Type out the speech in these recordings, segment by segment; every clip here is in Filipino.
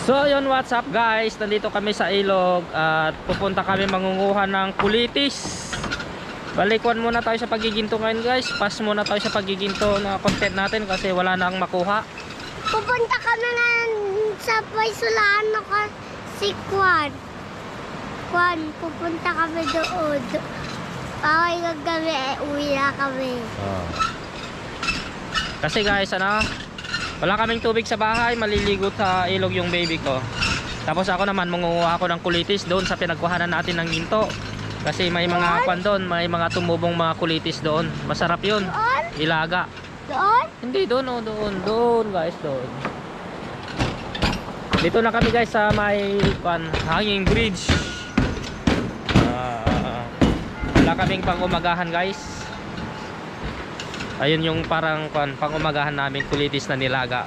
So yun, what's up guys, nandito kami sa ilog at pupunta kami mangunguha ng kulitis. Balikuan muna tayo sa pagiginto ngayon guys. Pass muna tayo sa pagiginto na content natin kasi wala na ang makuha. Pupunta kami na sa Paisulaan si Kwan. Pupunta kami doon. Pakay kami, uwi na kami. Kasi guys, wala kaming tubig sa bahay, maliligo sa ilog yung baby ko. Tapos ako naman mangunguha ako ng kulitis doon sa pinagkuhanan natin ng ginto. Kasi may mga kwan doon, may mga tumubong mga kulitis doon. Masarap yun. Doon? Ilaga. Doon? Hindi, doon oh, doon guys, doon. Dito na kami guys sa may hanging bridge. Wala kaming pang-umagahan guys. Ayun yung parang pang-umagahan namin, kulitis na nilaga.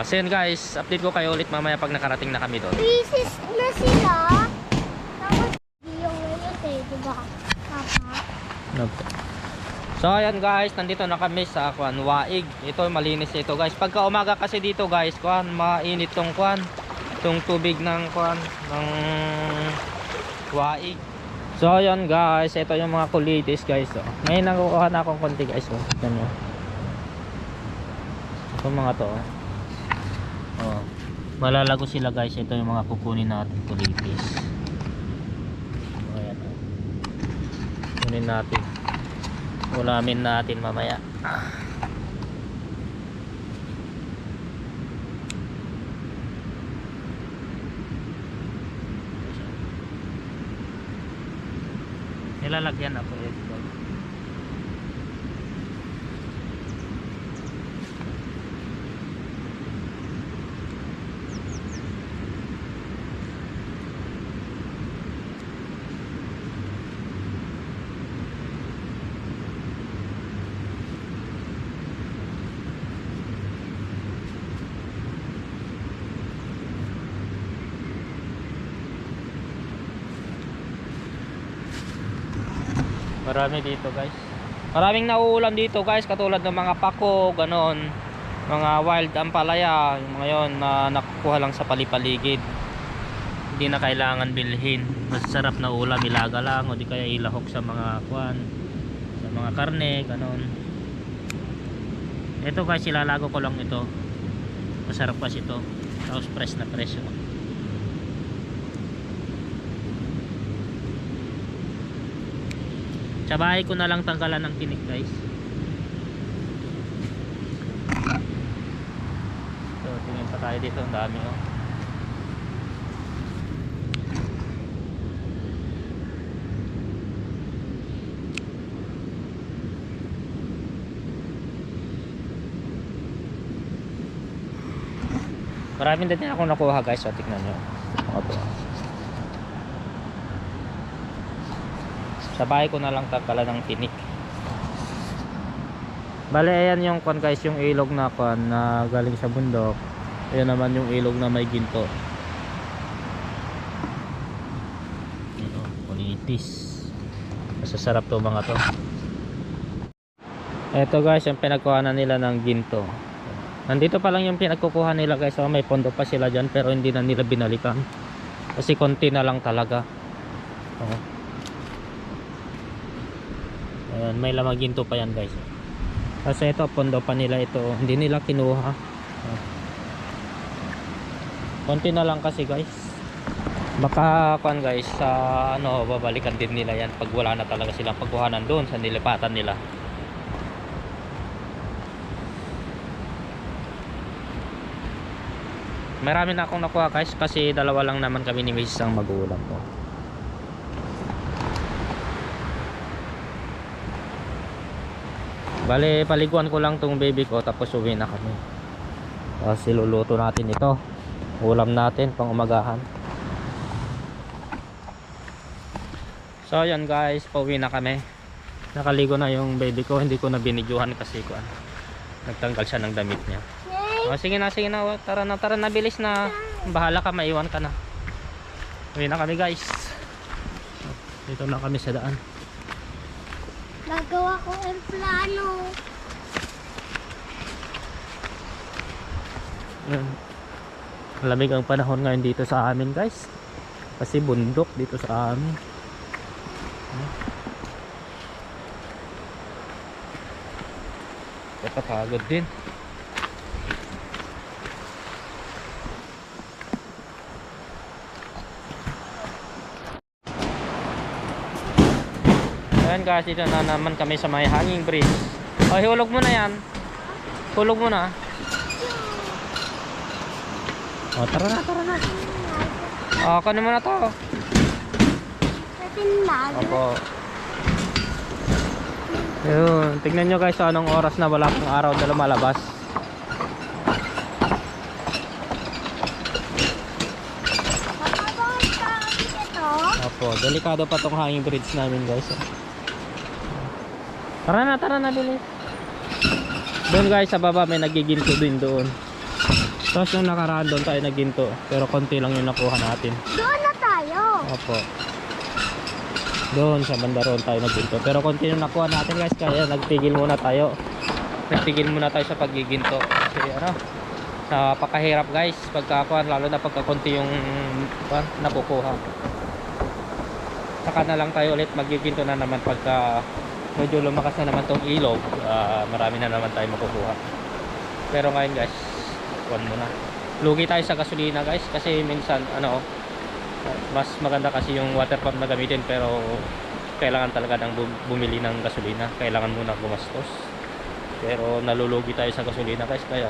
So yun guys, update ko kayo ulit mamaya pag nakarating na kami doon. Pieces na sila. Tapos yung ngayon diba? So ayan guys, nandito na kami sa Waig. Ito malinis ito guys. Pagka umaga kasi dito guys, mainit tong tong tubig ng ng Waig. So ayan guys, ito yung mga kulitis guys. Ngayon nakukuha na akong konti guys. Tignan nyo. Ito mga to. Malalago sila guys. Ito yung mga kukunin natin kulitis. Ayan. Kunin natin. Ulamin natin mamaya. Nilalagyan ako ito. Marami dito guys. Maraming nauulam dito guys, katulad ng mga pako, ganon, mga wild ampalaya, yung mga yon na nakukuha lang sa palipaligid. Hindi na kailangan bilhin. Masarap na ulam, ilaga lang o di kaya ilahok sa mga sa mga karne, ganon. Ito guys, ilalago ko lang ito. Masarap kasi ito. Tapos fresh na fresh. Sa bahay ko na lang tanggalan ng tinik guys. So tingin pa tayo dito, ang dami oh. Maraming din ako nakuha guys, so tingnan nyo. Sa bahay ko na lang tanggalan ng tinik. Bale ayan yung guys, yung ilog na na galing sa bundok. Ayan naman yung ilog na may ginto. Ito, kulitis. Masasarap to mga to. Ito guys, yung pinagkuhanan nila ng ginto. Nandito pa lang yung pinagkukuha nila guys. May pondo pa sila dyan pero hindi na nila binalikan. Kasi konti na lang talaga. Ayan, may lamang ginto pa yan guys. Kasi ito pondo pa nila ito, hindi nila kinuha. Konti na lang kasi guys. Baka guys, sa babalikan din nila yan pag wala na talaga silang pagkuhanan doon sa nilipatan nila. Marami na akong nakuha guys kasi dalawa lang naman kami ni Mrs. ang magulang ko. Bale, paliguan ko lang tong baby ko tapos uwi na kami. Tapos iluluto natin ito. Ulam natin pang umagahan. So ayan guys, pauwi na kami. Nakaligo na yung baby ko, hindi ko na binidyohan kasi nagtanggal siya ng damit niya. Sige na, tara na, bilis na. Bahala ka, maiwan ka na. Uwi na kami guys. Dito na kami sa daan. Nagawa ko ang plano. Malamig ang panahon ngayon dito sa amin guys. Kasi bundok dito sa amin. Kapagod din. Ayan guys, dito na naman kami sa may hanging bridge. Oh, hulog mo na yan. Hulog mo na. Oh, tara na, tara na. Oh, kunin mo na to. Opo. Yun, tignan nyo guys anong oras na wala pang araw na lumalabas. Opo, delikado pa tong hanging bridge namin guys. Tara na, bilis. Doon guys sa baba may nagiginto din doon. Tapos yung nakaraan doon tayo naginto. Pero konti lang yung nakuha natin. Doon na tayo. Opo. Doon sa bandaron tayo naginto. Pero konti yung nakuha natin guys. Kaya nagtigil muna tayo. Nagtigil muna tayo sa paggiginto. Kasi ano, napakahirap guys. Pagkakuha, lalo na pagkakunti yung nakukuha. Saka na lang tayo ulit magiginto na naman pagka medyo lumakas na naman tong ilog. Marami na naman tayo makukuha. Pero ngayon guys, kuhan muna. Lugi tayo sa gasolina guys. Kasi minsan ano, mas maganda kasi yung water pump na gamitin. Pero kailangan talaga ng bumili ng gasolina. Kailangan muna gumastos. Pero nalulugi tayo sa gasolina guys. Kaya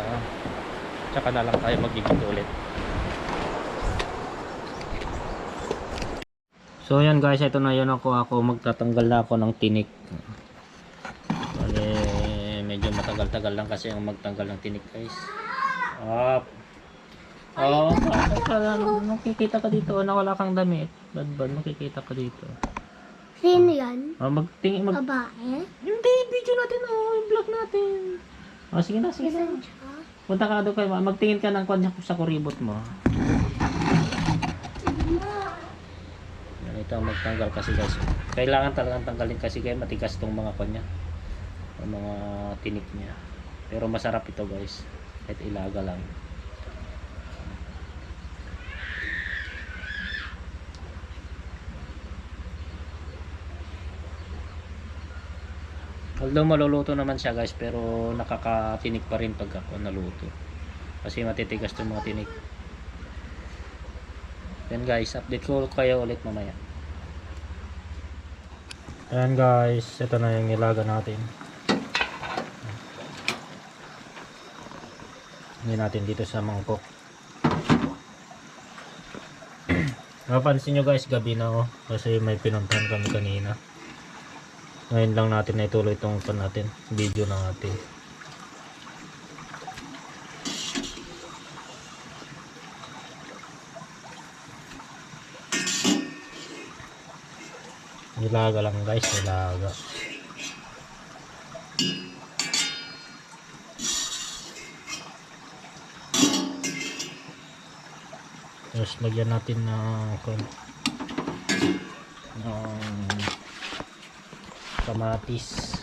tsaka na lang tayo magiginto ulit. So yan guys, ito na yun ako magtatanggal na ako ng tinik. Bale, medyo matagal-tagal lang kasi ang magtanggal ng tinik guys. Up. Oh, makikita ka dito na wala kang damit. Bad, makikita ka dito. Sino yan? Oh, Babae? Hindi, video natin vlog natin. Oh, sige na. Saan siya? Punta ka doon kayo, magtingin ka ng kwan sa kuribot mo. Ito ang magtanggal kasi guys. Kailangan talagang tanggalin kasi guys, matigas tong mga kanya, ang mga tinik niya. Pero masarap ito guys, kahit ilaga lang. Although maluluto naman siya guys, pero nakakatinik pa rin pagka naluto. Kasi matitigas tong mga tinik. Yan guys, update ko kayo ulit mamaya. Ayan guys, ito na yung nilaga natin. Hindi natin dito sa mangkok. Napansin nyo guys, gabi na kasi may pinuntahan kami kanina. Ngayon lang natin na ituloy itong video na natin. Nilaga lang guys, nilaga. Tapos lagyan natin ng kamatis.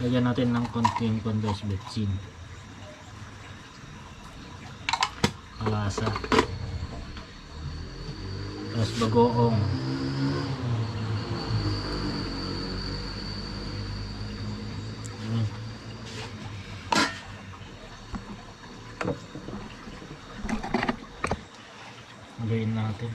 Lagyan natin ng konting condensed betsin, malasa, tapos bagoong, lagyan natin.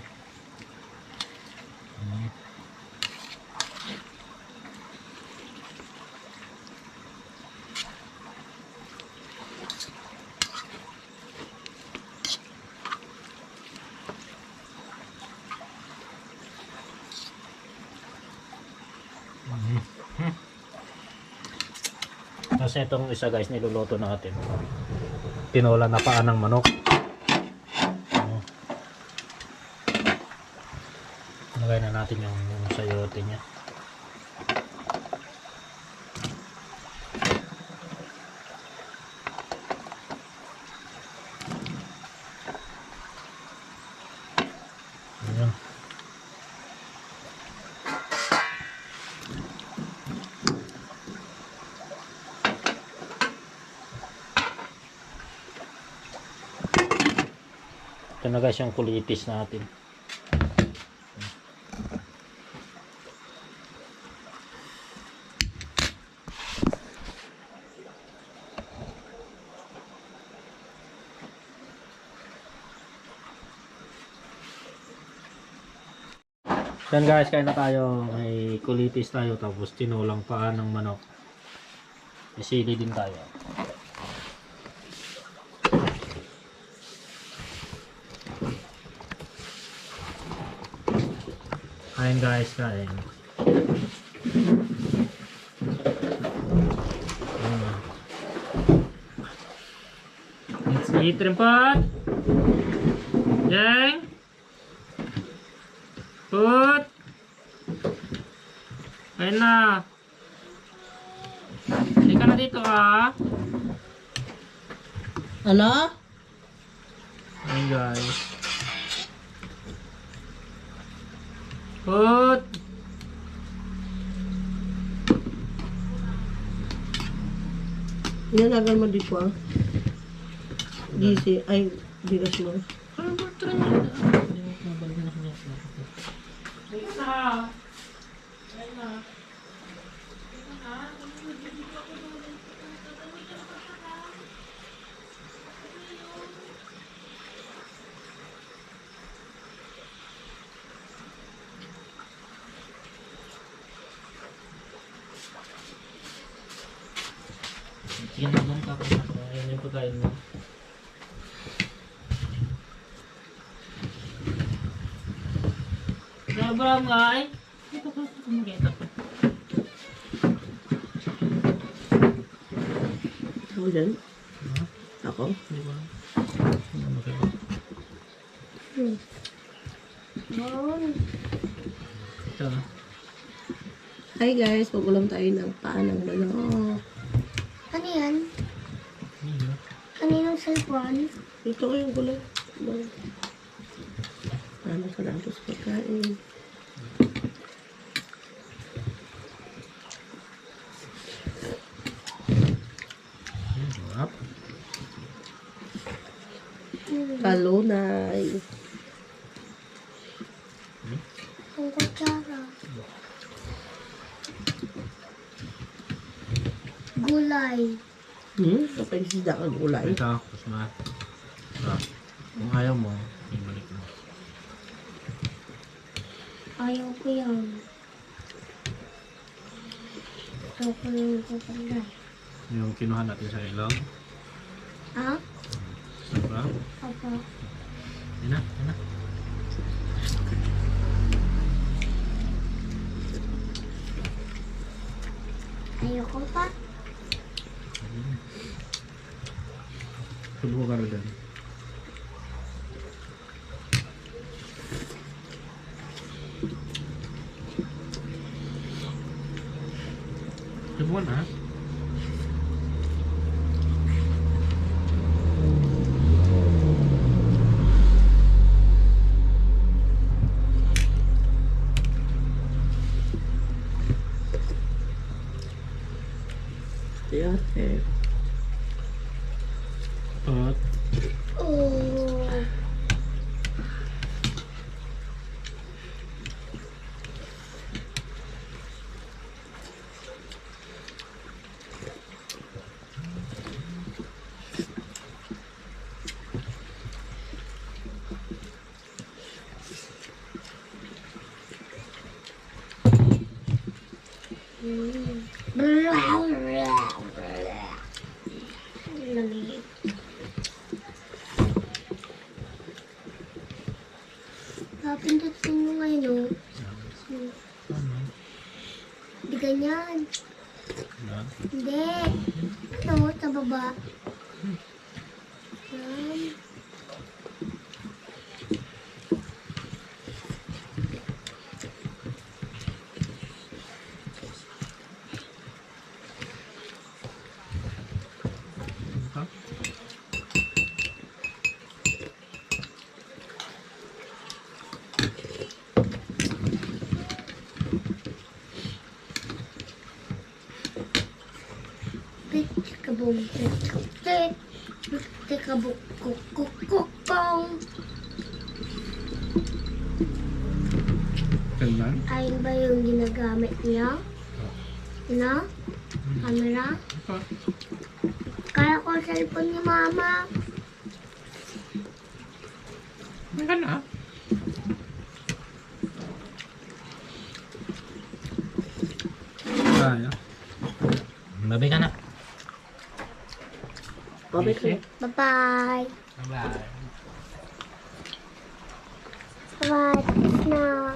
Kasi itong isa guys, niluluto natin. Tinola na paa ng manok. Lagay na natin yung sayote niya. Ayan. Ito na guys yung kulitis natin. Yan guys, kain na tayo. May kulitis tayo tapos tinolang paa ng manok. May sili din tayo. Kain guys, kain. Let's eat Rimpot. Yang. Put. Kain na. Hindi ka na dito ah. Ano? Kain guys. Put. Inalagal mo dito ah. Gisi, ay, bigas mo. Ano ba ito na? Yan naman ka. Ayan yung pagkain mo. Sobrang ay. Ito ko kumageta ko. Ako dyan? Ako? Di ba? Ano magkita? Ito na. Hi guys, pagulam tayo ng paa ng manok. Ano yan? Iya. Kaninong cellphone? Ito ko yung gulay. Ano ka lang sa pagkain? Sarap. Kalunay. Ang kutsara. Gulay. Kapag sida ka gulay. Ito, kusmat. Kung ayaw mo, ibalik mo. Ayaw ko yan. Ayaw ko yung kutsara. Yung kinuha natin sa ilong. Ha? Diba? Papa. Yan na, yan na. Ayoko pa. Subo ka rin. Subo na. Ate. At Oh. Lamig. Napindutin mo ngayon, oh. Di ganyan. yan. Hindi. Ito, sa baba. Yan. Kabong, kabong, kukukukong. Ganun. Ayun ba yung ginagamit niya? No? Camera? Kaya ko cellphone ni Mama. Meron na. Kaya. Babi ka na. Babay ko. Bye-bye. Bye. Bye-bye. Tapos na.